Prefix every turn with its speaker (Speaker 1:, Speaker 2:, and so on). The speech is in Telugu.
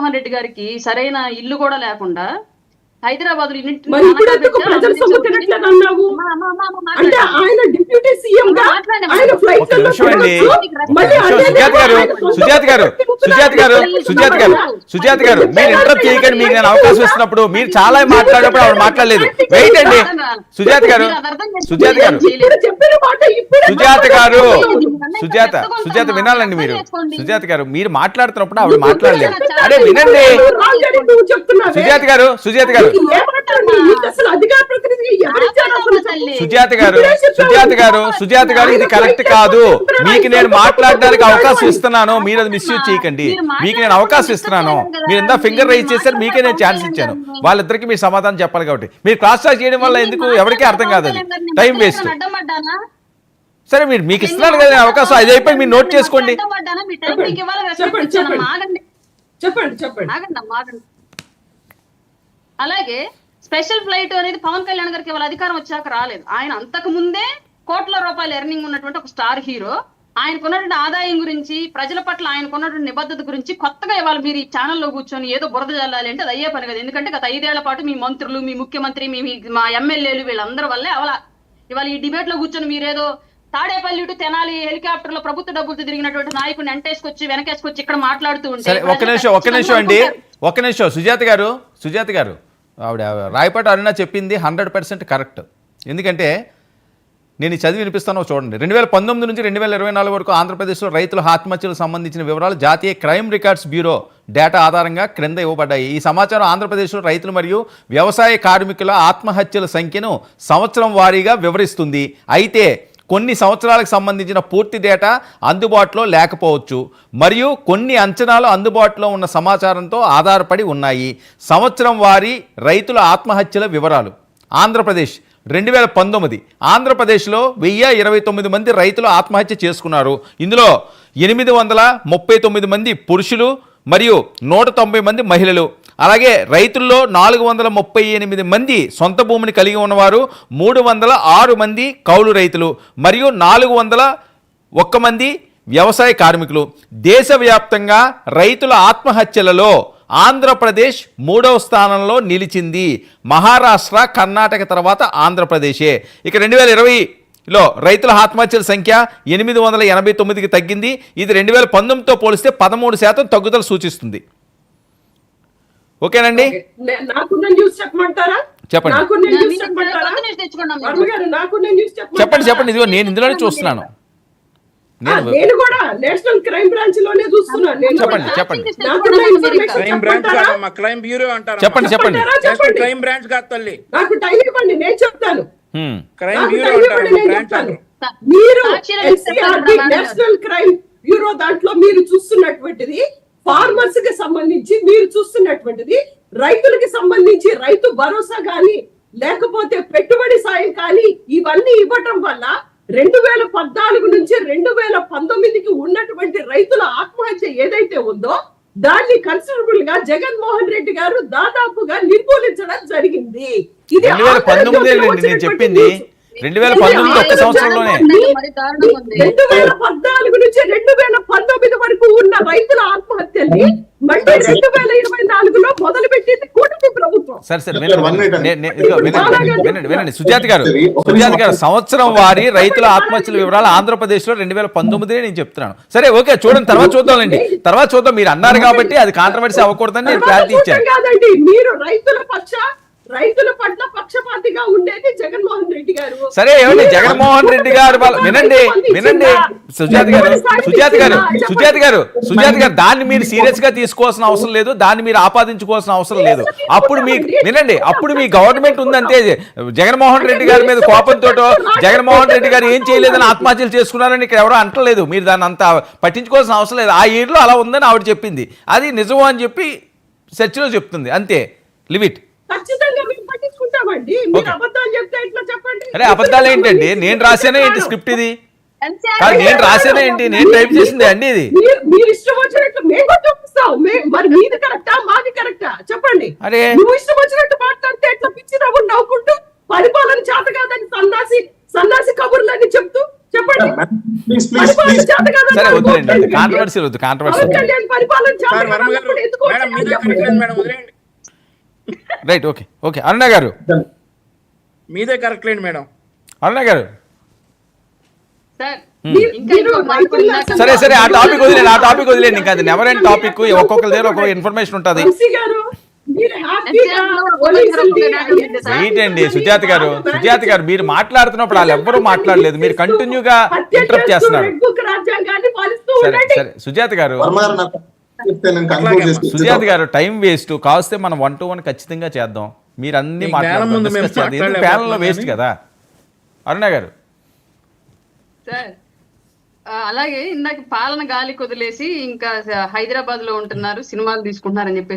Speaker 1: జగన్మోహన్ రెడ్డి గారికి సరైన ఇల్లు కూడా లేకుండా హైదరాబాద్
Speaker 2: సుజాత గారు మీరు ఇంటరప్ట్ చేయకండి. మీకు నేను అవకాశం ఇస్తున్నప్పుడు మీరు చాలా మాట్లాడేప్పుడు ఆవిడ మాట్లాడలేదు. వెయిట్ అండి సుజాత గారు వినాలండి. మీరు సుజాత గారు మీరు మాట్లాడుతున్నప్పుడు ఆవిడ మాట్లాడలేదు. అరే వినండి సుజాత గారు ఇది కరెక్ట్ కాదు. మీకు నేను మాట్లాడడానికి అవకాశం ఇస్తున్నాను, మీరు అది మిస్యూజ్ చేయకండి. మీకు నేను అవకాశం ఇస్తున్నాను, మీరు ఎంత ఫింగర్ రైజ్ చేశారు, మీకే నేను ఛాన్స్ ఇచ్చాను. వాళ్ళిద్దరికి మీరు సమాధానం చెప్పాలి కాబట్టి మీరు క్రాస్ టాక్ చేయడం వల్ల ఎందుకు ఎవరికీ అర్థం కాదు, అది టైం వేస్ట్. సరే మీరు మీకు ఇస్తున్నాను కదా అవకాశం, అది అయిపోయి మీరు నోట్ చేసుకోండి.
Speaker 1: అలాగే స్పెషల్ ఫ్లైట్ అనేది పవన్ కళ్యాణ్ గారికి వాళ్ళ అధికారం వచ్చాక రాలేదు. ఆయన అంతకు ముందే కోట్ల రూపాయల ఎర్నింగ్ ఉన్నటువంటి ఒక స్టార్ హీరో. ఆయనకున్నటువంటి ఆదాయం గురించి, ప్రజల పట్ల ఆయనకున్నటువంటి నిబద్ధత గురించి కొత్తగా ఇవాళ మీరు ఈ ఛానల్లో కూర్చొని ఏదో బురద జల్లాలి అంటే అది అయ్యే పని కదా. ఎందుకంటే గత 5 ఏళ్ల పాటు మీ మంత్రులు, మీ ముఖ్యమంత్రి, మా ఎమ్మెల్యేలు వీళ్ళందరి వల్లే ఇవాళ ఈ డిబేట్ లో కూర్చొని మీరేదో తాడేపల్లి టు తెనాలి హెలికాప్టర్ లో ప్రభుత్వ డబ్బులతో తిరిగినటువంటి నాయకుడిని వెనకేసుకొచ్చి ఇక్కడ మాట్లాడుతూ ఉంటే
Speaker 2: ఒక్క నిమిషం సుజాత గారు ఆవిడ రాయపాటి అరుణ చెప్పింది 100% కరెక్ట్. ఎందుకంటే నేను చదివి వినిపిస్తానో చూడండి. 2019 నుంచి 2024 వరకు ఆంధ్రప్రదేశ్లో రైతుల ఆత్మహత్యలకు సంబంధించిన వివరాలు జాతీయ క్రైమ్ రికార్డ్స్ బ్యూరో డేటా ఆధారంగా క్రింద ఇవ్వబడ్డాయి. ఈ సమాచారం ఆంధ్రప్రదేశ్లో రైతులు మరియు వ్యవసాయ కార్మికుల ఆత్మహత్యల సంఖ్యను సంవత్సరం వారీగా వివరిస్తుంది. అయితే కొన్ని సంవత్సరాలకు సంబంధించిన పూర్తి డేటా అందుబాటులో లేకపోవచ్చు మరియు కొన్ని అంచనాలు అందుబాటులో ఉన్న సమాచారంతో ఆధారపడి ఉన్నాయి. సంవత్సరం వారీ రైతుల ఆత్మహత్యల వివరాలు. ఆంధ్రప్రదేశ్ 2019 ఆంధ్రప్రదేశ్లో 1029 మంది రైతులు ఆత్మహత్య చేసుకున్నారు. ఇందులో 839 మంది పురుషులు మరియు 190 మంది మహిళలు. అలాగే రైతుల్లో 438 మంది సొంత భూమిని కలిగి ఉన్నవారు, 306 మంది కౌలు రైతులు మరియు 401 మంది వ్యవసాయ కార్మికులు. దేశవ్యాప్తంగా రైతుల ఆత్మహత్యలలో ఆంధ్రప్రదేశ్ 3వ స్థానంలో నిలిచింది. మహారాష్ట్ర, కర్ణాటక తర్వాత ఆంధ్రప్రదేశే. ఇక 2020లో రైతుల ఆత్మహత్యల సంఖ్య 889కి తగ్గింది. ఇది 2019తో పోలిస్తే 13% తగ్గుదల సూచిస్తుంది. ఓకేనండి, చెప్పండి. ఇదిగో నేను ఇందులోనే చూస్తున్నాను.
Speaker 3: నేను కూడా నేషనల్ క్రైమ్ బ్రాంచ్ లోనే చూస్తున్నాను.
Speaker 2: చెప్పండి.
Speaker 4: క్రైమ్ బ్యూరో అంటారు.
Speaker 2: చెప్పండి.
Speaker 4: క్రైమ్ బ్రాంచ్ కాదు తల్లి,
Speaker 3: నాకు టైం ఇవ్వండి, నేను చెప్తాను.
Speaker 4: క్రైమ్ బ్యూరో అంటారు.
Speaker 3: మీరు నేషనల్ క్రైమ్ బ్యూరో దాంట్లో మీరు చూస్తున్నటువంటిది ఫార్మర్స్ కి సంబంధించి, మీరు చూస్తున్నటువంటిది రైతులకి సంబంధించి రైతు భరోసా కానీ లేకపోతే పెట్టుబడి సాయం కానీ ఇవన్నీ ఇవ్వటం వల్ల 2014 నుంచి 2019కి ఉన్నటువంటి రైతుల ఆత్మహత్య ఏదైతే ఉందో దాన్ని కన్సిడరబుల్ గా జగన్మోహన్ రెడ్డి గారు దాదాపుగా నిర్మూలించడం జరిగింది. ఇది
Speaker 2: 2019 నేను చెప్పింది 2019 ఒక్క సంవత్సరంలోనే.
Speaker 3: 2014 నుంచి 2019 వరకు ఉన్న రైతుల ఆత్మహత్యల్ని మళ్ళీ 2024లో మొదలు పెట్టింది కూటమి ప్రభుత్వం.
Speaker 2: సరే వినండి సుజాత గారు, సంవత్సరం వారి రైతుల ఆత్మహత్యల వివరాలు ఆంధ్రప్రదేశ్లో 2019 నేను చెప్తున్నాను. సరే ఓకే, చూడండి, తర్వాత చూద్దాం. మీరు అన్నారు కాబట్టి అది కాంట్రవర్సీ అవ్వకూడదని నేను క్లారిటీ ఇచ్చాను.
Speaker 3: కాదండి, మీరు రైతుల పట్ల పక్షపాతిగా ఉండేది జగన్మోహన్ రెడ్డి గారు.
Speaker 2: సరే ఏమండి, జగన్మోహన్ రెడ్డి గారు వినండి సుజాత గారు దాన్ని మీరు సీరియస్ గా తీసుకోవాల్సిన అవసరం లేదు, దాన్ని మీరు ఆపాదించుకోవాల్సిన అవసరం లేదు. అప్పుడు మీ గవర్నమెంట్ ఉందంటే జగన్మోహన్ రెడ్డి గారి మీద కోపంతో జగన్మోహన్ రెడ్డి గారు ఏం చేయలేదని ఆత్మహత్యలు చేసుకున్నారని ఇక్కడ ఎవరో అంటలేదు. మీరు దాన్ని అంత పట్టించుకోవాల్సిన అవసరం లేదు. ఆ ఇయర్లో అలా ఉందని ఆవిడ చెప్పింది, అది నిజం అని చెప్పి చర్చలో చెప్తుంది, అంతే. లిమిట్.
Speaker 3: ఖచ్చితంగా మేము పట్టించుకుంటామండి. మీరు అబద్ధాలు చెప్తే ఎట్లా చెప్పండి?
Speaker 2: అరే అబద్ధాలు ఏంటండి? నేను రాసానే ఏంటి స్క్రిప్ట్ ఇది? నేను రాసానే ఏంటి? నేను టైప్ చేసింది అండి ఇది.
Speaker 3: మీరు ఇష్టం వచ్చినట్టు మేము చూపిస్తాం. మరి మీది కరెక్టా మాది కరెక్టా చెప్పండి.
Speaker 2: అరే
Speaker 3: నువ్వు ఇష్టం వచ్చినట్టు మాట్లాడితే ఎట్లా పిచ్చి నవ్వుకుంటూ పరిపాలన చేత కాదని సన్నాసి కబుర్లని చెప్తూ చెప్పండి. పరిపాలన చేత కాదు
Speaker 2: సరే
Speaker 3: అన్నారు,
Speaker 2: వద్దులేండి
Speaker 3: ఓట్లేండి.
Speaker 2: కాంట్రవర్సీ వద్దు కాంట్రవర్సీ
Speaker 3: పవన్ కళ్యాణ్ పరిపాలన చేత
Speaker 4: సార్ వర్మ గారు
Speaker 3: కాదన్నప్పుడు ఎందుకు
Speaker 4: మేడం
Speaker 3: ఓట్లేయాలి
Speaker 4: మీదే
Speaker 3: చెప్పండి.
Speaker 4: కరెక్ట్ లేదు మేడం వదిలేయండి.
Speaker 2: రైట్ ఓకే ఓకే అరుణ గారు
Speaker 4: మీదే కరెక్ట్ లేండి మేడం.
Speaker 2: అరుణ గారు
Speaker 1: సార్
Speaker 3: మీరు-
Speaker 1: ఇంకా
Speaker 3: మీరు
Speaker 1: ఇంకో మార్పు
Speaker 3: రైతుల
Speaker 1: ఇందాక
Speaker 2: సరే సరే ఆ టాపిక్ వదిలేండి ఇంకా అది నెవర్ అండ్ టాపిక్ ఒక్కొక్కరి దగ్గర ఒక్కొక్క ఇన్ఫర్మేషన్ ఉంటుంది
Speaker 3: వంశీ గారు, మీరు హ్యాపీగా పోలీసుల్ని
Speaker 2: వెయిట్ అండి సుజాత గారు మీరు మాట్లాడుతున్నప్పుడు వాళ్ళు ఎవ్వరూ మాట్లాడలేదు మీరు కంటిన్యూగా
Speaker 3: హత్య
Speaker 2: ఇంటరప్ట్
Speaker 3: చేస్తూ
Speaker 2: చేస్తున్నారు
Speaker 3: రెడ్ బుక్ రాజ్యాంగాన్ని పాలిస్తూ
Speaker 2: సరే
Speaker 3: ఉండండి.
Speaker 2: సరే సుజాత గారు
Speaker 5: వర్మ గారు నాకు చెప్తే నేను conclude చేసి
Speaker 2: సుజాత గారు టైం వేస్ట్ కావస్తే మనం 1-to-1 ఖచ్చితంగా చేద్దాం మీరు అన్ని
Speaker 4: ఈ panel ముందు మేము
Speaker 2: మాట్లాడారు ప్యానల్లో వేస్ట్
Speaker 4: మాట్లాడలేకపోతున్నాం
Speaker 2: కదా అరుణ గారు
Speaker 1: సార్ అలాగే ఇందాక పాలన గాలి కొదిలేసి ఇంకా హైదరాబాద్ లో ఉంటున్నారు సినిమాలు తీసుకుంటున్నారని చెప్పేసి